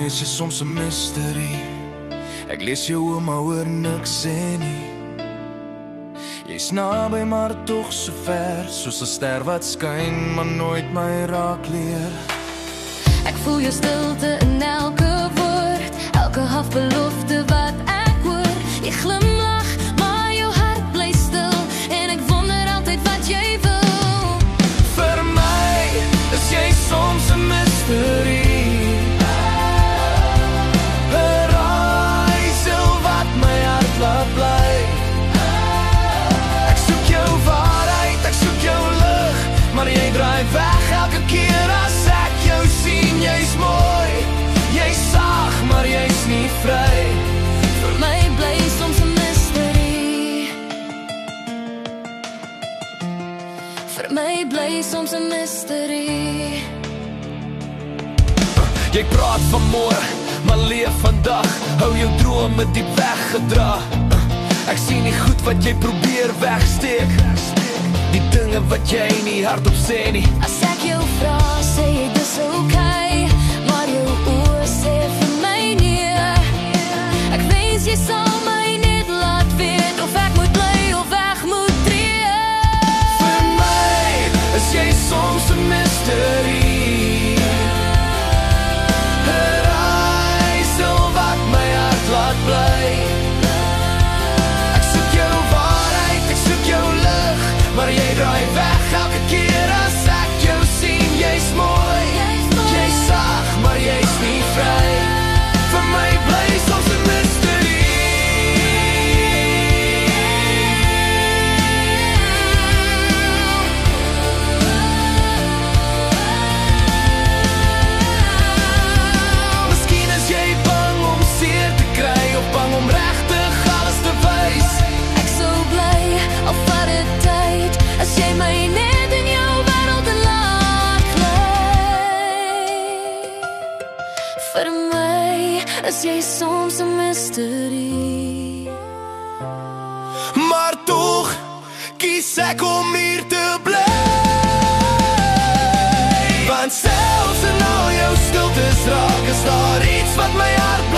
my is jy soms 'n mystery. Ek lees jou oom, maar hoor niks sê nie. Jy's naby maar tog so ver, soos 'n ster wat skyn, maar nooit my raak leer. Ek voel jou stilte in elke woord, elke halfbelofte wat ek hoor. Jy glimlag, maar jou hart bly stil, en ek wonder altyd wat jy wil. Vir my is jy soms 'n mystery. Laat bly. Ek soek jou waarheid, ek soek jou lig, maar jy draai weg elke keer as ek jou sien. Jy's mooi, jy's sag, maar jy's nie vry. Vir my bly soms 'n mystery. Vir my bly soms 'n mystery. Jy praat van môre, maar leef vandag. Hou jou drome diep weggedra. Ek sien die goed wat jy probeer wegsteek, die dinge wat jy nie hardop sê nie. As ek jou vra, sê jy dis okay, maar jou oë sê vir my nee. Ek wens jy sal my net laat weet, of ek moet bly of weg moet tree. Vir my is jy soms 'n mystery. Laat bly. Ek soek jou waarheid, ek soek jou lig, maar jy draai weg elke keer as ek jou sien. Jy's mooi, jy's sag, maar jy's nie vry. Vir my bly soms 'n mystery. Miskien is jy bang om seer te kry, of bang om regtig alles te wys. Ek sou bly, al vat dit tyd, as jy my net in jou wêreld laat gly. Vir my is jy soms 'n mystery. Maar tog kies ek om hier te bly. Want selfs in al jou stiltes raak, is daar iets wat my hart